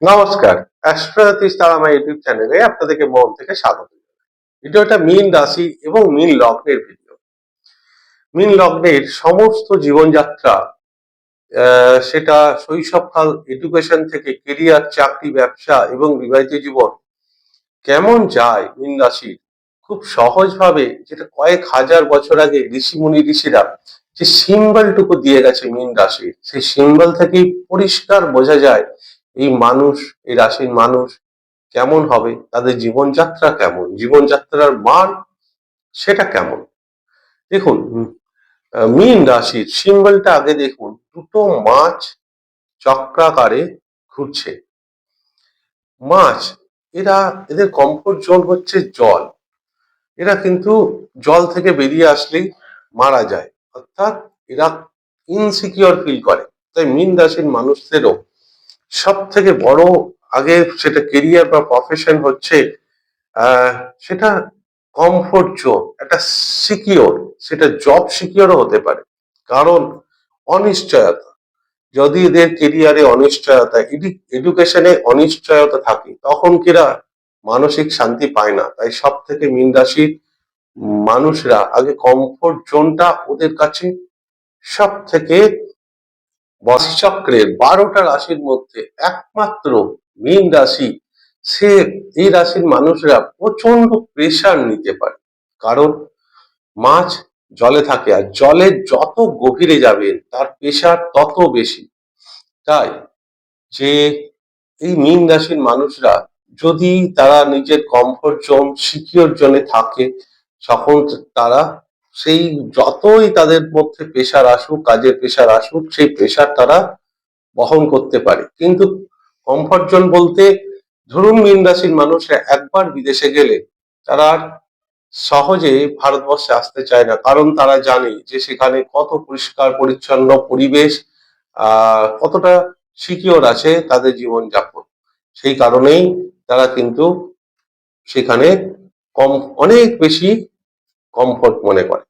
নমস্কার। অ্যাস্ট্রোজ্যোতিষ তারা আমার ইউটিউব চ্যানেলে আপনাদেরকে মন থেকে স্বাগত। ভিডিওটা মীন রাশি এবং মীন লগ্নের ভিডিও। মীন লগ্নের সমস্ত জীবনযাত্রা, সেটা শৈশবকাল, এডুকেশন থেকে কেরিয়ার, চাকরি, ব্যবসা এবং বিবাহিত জীবন কেমন যায় মীন রাশির, খুব সহজভাবে, যেটা কয়েক হাজার বছর আগে ঋষিরা যে সিম্বলটুকু দিয়ে গেছে মীন রাশির, সেই সিম্বল থেকেই পরিষ্কার বোঝা যায় এই মানুষ, এই রাশির মানুষ কেমন হবে, তাদের জীবনযাত্রা কেমন, জীবনযাত্রার মান সেটা কেমন। দেখুন, মীন রাশির সিম্বলটা আগে দেখুন, দুটো মাছ চক্রাকারে ঘুরছে। মাছ, এদের কমফোর্ট জোন হচ্ছে জল। এরা কিন্তু জল থেকে বেরিয়ে আসলেই মারা যায়, অর্থাৎ এরা ইনসিকিউর ফিল করে। তাই মীন রাশির মানুষদেরও সব থেকে বড়, আগে সেটা কেরিয়ার বা প্রফেশন হচ্ছে, সেটা কমফোর্ট জোন, একটা সিকিওর, সেটা জব সিকিওরও হতে পারে। কারণ অনিশ্চয়তা, যদি এদের কেরিয়ারে অনিশ্চয়তা, এডুকেশনে অনিশ্চয়তা থাকে, তখন কিরা মানসিক শান্তি পায় না। তাই সব থেকে মীন রাশির মানুষরা আগে কমফোর্ট জোনটা ওদের কাছে সব থেকে, রাশিচক্রের 12টা রাশির মধ্যে একমাত্র মীন রাশি, সে, এই রাশির মানুষরা প্রচন্ড প্রেসার নিতে পারে। কারণ মাছ জলে থাকে, আর জলে যত গভীরে যাবেন তার প্রেসার তত বেশি। তাই যে এই মীন রাশির মানুষরা, যদি তারা নিজের কমফোর্ট জোন, সিকিউর জোনে থাকে, তখন তারা সেই, যতই তাদের মধ্যে প্রেসার আসুক, কাজের প্রেসার আসুক, সেই প্রেসার তারা বহন করতে পারে। কিন্তু কমফর্ট জোন বলতে, ধরুন মীন রাশির মানুষরা একবার বিদেশে গেলে তারা আর সহজে ভারতবর্ষে আসতে চায় না, কারণ তারা জানে যে সেখানে কত পরিষ্কার পরিচ্ছন্ন পরিবেশ, কতটা সিকিওর আছে তাদের জীবনযাপন। সেই কারণেই তারা কিন্তু সেখানে অনেক বেশি কমফোর্ট মনে করে।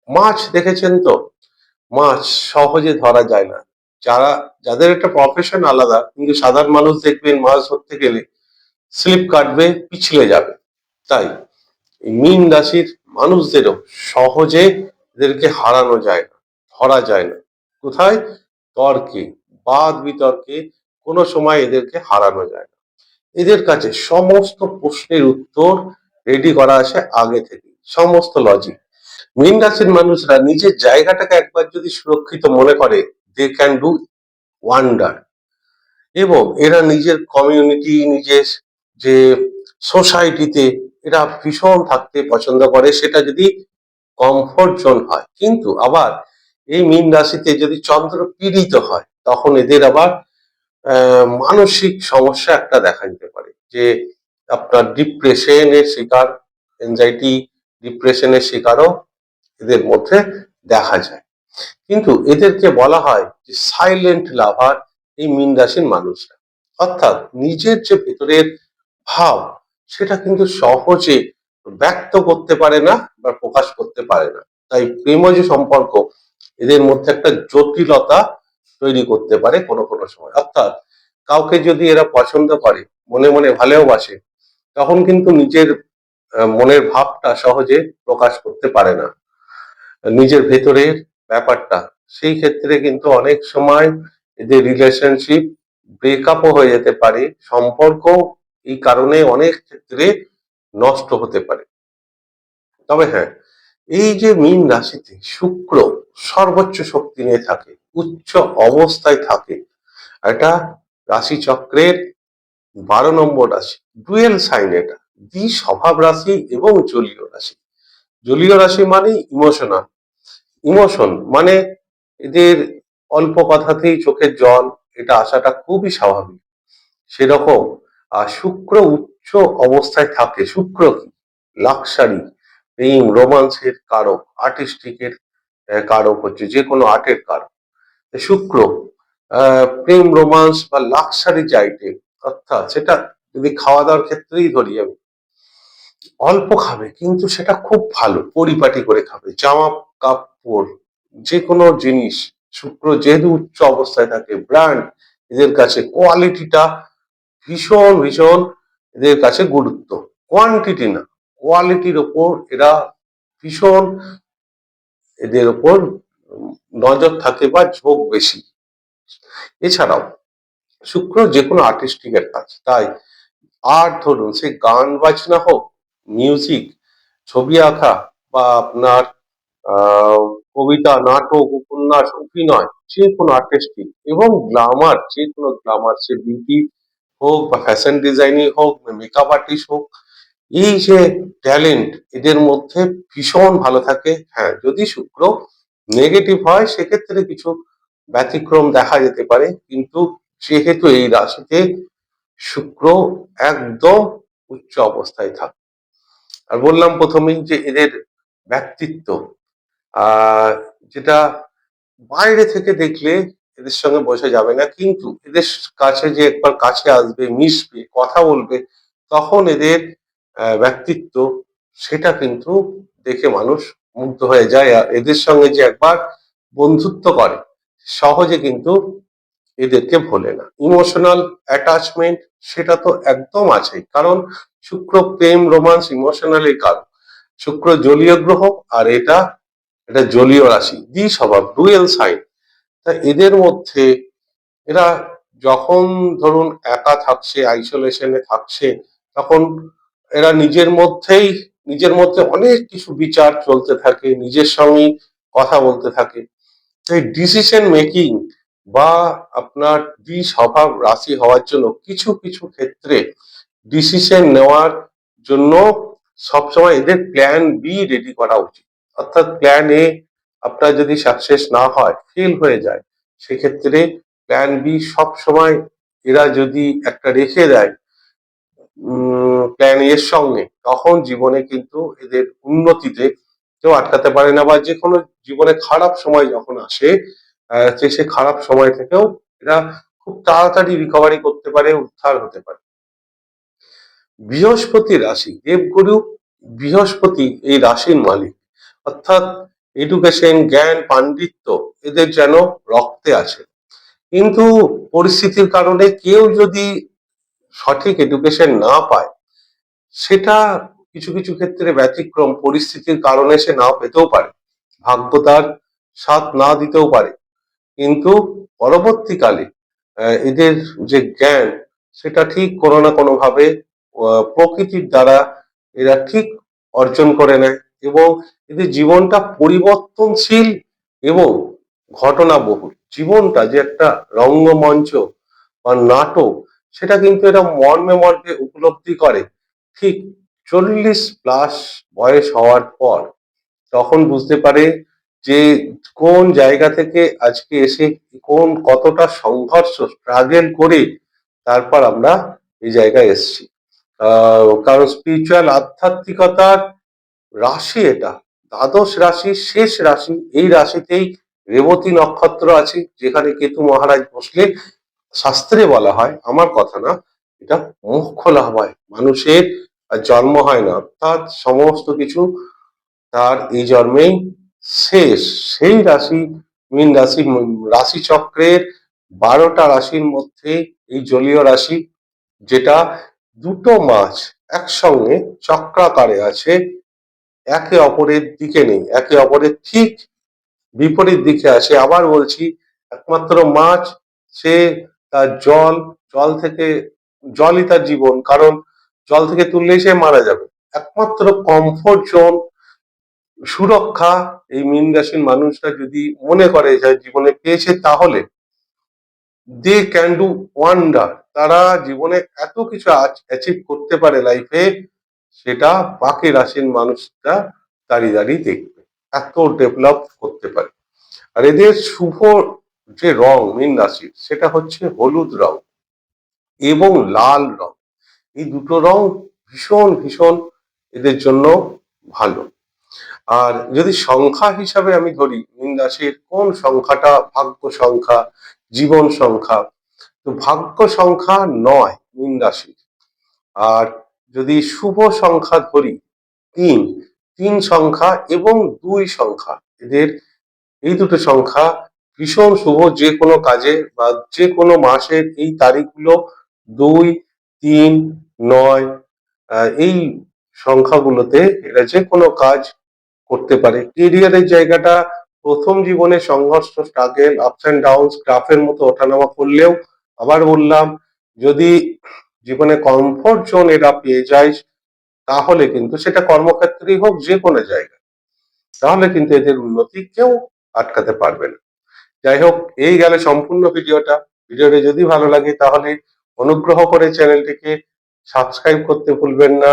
মাছ দেখেছেন তো, মাছ সহজে ধরা যায় না। যাদের একটা প্রফেশন আলাদা, কিন্তু সাধারণ মানুষ দেখবেন মাছ ধরতে গেলে স্লিপ কাটবে, পিছলে যাবে। তাই এই মীন রাশির মানুষদেরও সহজে এদেরকে হারানো যায় না, ধরা যায় না। কোথায়? তর্কে, বাদ বিতর্কে কোনো সময় এদেরকে হারানো যায় না। এদের কাছে সমস্ত প্রশ্নের উত্তর রেডি করা আছে আগে থেকে, সমস্ত লজিক। মীন রাশির মানুষরা নিজের জায়গাটাকে একবার যদি সুরক্ষিত মনে করে, দে ক্যান ডু ওয়ান্ডার। এবং এরা নিজের কমিউনিটি, নিজের যে সোসাইটিতে এরা ভীষণ থাকতে পছন্দ করে, সেটা যদি কমফোর্ট জোন হয়। কিন্তু আবার এই মীন রাশিতে যদি চন্দ্র পীড়িত হয়, তখন এদের আবার মানসিক সমস্যা একটা দেখা দিতে পারে, যে আপনার ডিপ্রেশনের শিকার, এনজাইটি, ডিপ্রেশনের শিকারও এদের মধ্যে দেখা যায়। কিন্তু এদেরকে বলা হয় যে সাইলেন্ট লাভার, এই মীন রাশির মানুষরা। অর্থাৎ নিজের যে ভেতরের ভাব, সেটা কিন্তু সহজে ব্যক্ত করতে পারে না বা প্রকাশ করতে পারে না। তাই প্রেমজ সম্পর্ক এদের মধ্যে একটা জটিলতা তৈরি করতে পারে কোনো কোনো সময়। অর্থাৎ কাউকে যদি এরা পছন্দ করে, মনে মনে ভালোবাসে, তখন কিন্তু নিজের মনের ভাবটা সহজে প্রকাশ করতে পারে না, নিজের ভেতরের ব্যাপারটা। সেই ক্ষেত্রে কিন্তু অনেক সময় এদের রিলেশনশিপ ব্রেকআপও হয়ে যেতে পারে, সম্পর্ক এই কারণে অনেক ক্ষেত্রে নষ্ট হতে পারে। তবে হ্যাঁ, এই যে মীন রাশিতে শুক্র সর্বোচ্চ শক্তি নিয়ে থাকে, উচ্চ অবস্থায় থাকে, এটা রাশিচক্রের 12 নম্বর রাশি, ডুয়েল সাইন। এটা দ্বি স্বভাব রাশি এবং জলীয় রাশি। জলীয় রাশি মানে ইমোশনাল, ইমোশন মানে এদের অল্প কথাতেই চোখের জল, এটা আসাটা খুবই স্বাভাবিক। সেরকম শুক্র উচ্চ অবস্থায় থাকে। শুক্র কি? লাক্সারি, প্রেম, রোমান্সের কারক, আর্টিস্টিকের কারক হচ্ছে, যে কোনো আর্টের কারক শুক্র। প্রেম, রোমান্স বা লাক্সারি যে আইটেম, অর্থাৎ সেটা যদি খাওয়া দাওয়ার ক্ষেত্রেই ধরি আমি, অল্প খাবে কিন্তু সেটা খুব ভালো, পরিপাটি করে খাবে। জামা কাপড়, যে কোনো জিনিস, শুক্র যেহেতু উচ্চ অবস্থায় থাকে, ব্র্যান্ড, এদের কাছে কোয়ালিটিটা ভীষণ ভীষণ এদের কাছে গুরুত্ব, কোয়ান্টিটি না, কোয়ালিটির ওপর এরা ভীষণ, এদের ওপর নজর থাকে বা ঝোঁক বেশি। এছাড়াও শুক্র যে কোনো আর্টিস্টিকের কাজ, তাই আর্ট ধরুন সে গান বাজনা হোক, মিউজিক, ছবি আঁকা, বা আপনার আহ কবিতা, নাটক, উপন্যাস, অভিনয়, যে কোনো আর্টিস্টিক এবং গ্লামার, যে কোনো গ্লামার, সে বিউটি হোক বা ফ্যাশন ডিজাইনিং হোক, মেকআপ আর্টিস্ট হোক, এই যে ট্যালেন্ট এদের মধ্যে ভীষণ ভালো থাকে। হ্যাঁ, যদি শুক্র নেগেটিভ হয় সেক্ষেত্রে কিছু ব্যতিক্রম দেখা যেতে পারে, কিন্তু যেহেতু এই রাশিতে শুক্র একদম উচ্চ অবস্থায় থাকে, আর বললাম প্রথমেই যে এদের ব্যক্তিত্ব, আহ যেটা বাইরে থেকে দেখলে এদের সঙ্গে বোঝা যাবে না, কিন্তু এদের কাছে যে একবার কাছে আসবে, মিশবে, কথা বলবে, তখন এদের ব্যক্তিত্ব সেটা কিন্তু দেখে মানুষ মুগ্ধ হয়ে যায়। আর এদের সঙ্গে যে একবার বন্ধুত্ব করে সহজে কিন্তু এদেরকে ভোলে না। ইমোশনাল অ্যাটাচমেন্ট সেটা তো একদম আছে, কারণ শুক্র প্রেম, রোমান্স, ইমোশনালি কারণ। শুক্র জলীয় গ্রহ, আর এটা জলীয় রাশি, দ্বি স্বভাব, ডুয়েল সাইন। তা এদের মধ্যে এরা যখন ধরুন একা থাকছে, আইসোলেশনে থাকছে, তখন এরা নিজের মধ্যে অনেক কিছু বিচার চলতে থাকে, নিজের সঙ্গেই কথা বলতে থাকে। এই ডিসিশন মেকিং বা আপনার দ্বিস্বভাব রাশি হওয়ার জন্য কিছু কিছু ক্ষেত্রে ডিসিশন নেওয়ার জন্য সবসময় এদের প্ল্যান বি রেডি করা উচিত। অর্থাৎ প্ল্যান এ আপনার যদি সাকসেস না হয়, ফেল হয়ে যায়, সেক্ষেত্রে প্ল্যান বি সব সময় এরা যদি একটা রেখে দেয় প্ল্যান এর সঙ্গে, তখন জীবনে কিন্তু এদের উন্নতিতে কেউ আটকাতে পারে না, বা যে কোনো জীবনে খারাপ সময় যখন আসে সে খারাপ সময় থেকেও এরা খুব তাড়াতাড়ি রিকভারি করতে পারে, উদ্ধার হতে পারে। বৃহস্পতি রাশি, দেবগুরু বৃহস্পতি এই রাশির মালিক, অর্থাৎ এডুকেশন, জ্ঞান, পাণ্ডিত্য এদের যেন রক্তে আছে। কিন্তু পরিস্থিতির কারণে কেউ যদি সঠিক এডুকেশন না পায়, সেটা কিছু কিছু ক্ষেত্রে ব্যতিক্রম, পরিস্থিতির কারণে সে নাও পেতেও পারে, ভাগ্য তার সাথ না দিতেও পারে, কিন্তু পরবর্তীকালে এদের যে জ্ঞান সেটা ঠিক কোনো না কোনো ভাবে প্রকৃতির দ্বারা এরা ঠিক অর্জন করে নেয়, এবং এদের জীবনটা পরিবর্তনশীল এবং ঘটনাবহুল। জীবনটা যে একটা রঙ্গমঞ্চ বা নাটক, সেটা কিন্তু এরা মর্মে মর্মে উপলব্ধি করে ঠিক 40+ বয়স হওয়ার পর। তখন বুঝতে পারে যে কোন জায়গা থেকে আজকে এসে কতটা সংঘর্ষ, স্ট্রাগল করে তারপর আমরা এই জায়গায় এসেছি। কারণ স্পিরিচুয়াল, আধ্যাত্মিকতার রাশি এটা, দ্বাদশ রাশি, শেষ রাশি। এই রাশিতেই রেবতী নক্ষত্র আছে, যেখানে কেতু মহারাজ বসলে শাস্ত্রে বলা হয়, আমার কথা না, এটা মোক্ষ লাভ হয়, মানুষের আর জন্ম হয় না, অর্থাৎ সমস্ত কিছু তার এই জন্মেই শেষ। সেই রাশি মীন রাশি, রাশি চক্রের 12টা রাশির মধ্যে এই জলীয় রাশি, যেটা দুটো মাছ একসঙ্গে চক্রাকারে আছে, একে অপরের দিকে নেই, একে অপরের ঠিক বিপরীত দিকে আছে। আবার বলছি, একমাত্র মাছ, সে তার জল থেকে, জলই তার জীবন, কারণ জল থেকে তুললেই সে মারা যাবে। একমাত্র কমফোর্ট জোন, সুরক্ষা এই মীন রাশির মানুষরা যদি মনে করে যে জীবনে পেয়েছে, তাহলে দে ক্যান ডু ওয়ান্ডার। তারা জীবনে এত কিছু অ্যাচিভ করতে পারে লাইফে, সেটা বাকি রাশির মানুষরা দাঁড়িয়ে দাঁড়িয়ে দেখবে, এত ডেভেলপ করতে পারে। আর এদের শুভ যে রং মীন রাশির, সেটা হচ্ছে হলুদ রং এবং লাল রং। এই দুটো রং ভীষণ ভীষণ এদের জন্য ভালো। আর যদি সংখ্যা হিসাবে আমি ধরি, মীন রাশির কোন সংখ্যাটা ভাগ্য সংখ্যা, জীবন সংখ্যা, তো ভাগ্য সংখ্যা 9 মীন রাশির। আর যদি শুভ সংখ্যা ধরি 3, 3 সংখ্যা এবং 2 সংখ্যা, এদের এই দুটো সংখ্যা ভীষণ শুভ যে কোনো কাজে বা যে কোনো মাসের এই তারিখগুলো 2, 3, 9 এই সংখ্যাগুলোতে এরা যে কোনো কাজ করতে পারে। কেরিয়ারের জায়গাটা প্রথম জীবনে সংঘর্ষ, স্ট্রাগল, আপস এন্ড ডাউনস, গ্রাফের মতো ওঠানামা করলেও আবার বললাম, যদি জীবনে কমফোর্ট জোন এরা পেয়ে যায় তাহলে কিন্তু সেটা কর্মক্ষেত্রেই হোক, যে কোনো জায়গায়, তাহলে কিন্তু এদের উন্নতি কেউ আটকাতে পারবে না। যাই হোক, এই গেল সম্পূর্ণ ভিডিওটা। ভিডিওটি যদি ভালো লাগে তাহলে অনুগ্রহ করে চ্যানেলটিকে সাবস্ক্রাইব করতে ভুলবেন না,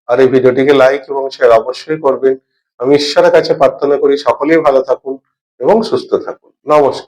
আর এই ভিডিওটিকে লাইক এবং শেয়ার অবশ্যই করবেন। আমি ঈশ্বরের কাছে প্রার্থনা করি সকলেই ভালো থাকুন এবং সুস্থ থাকুন। নমস্কার।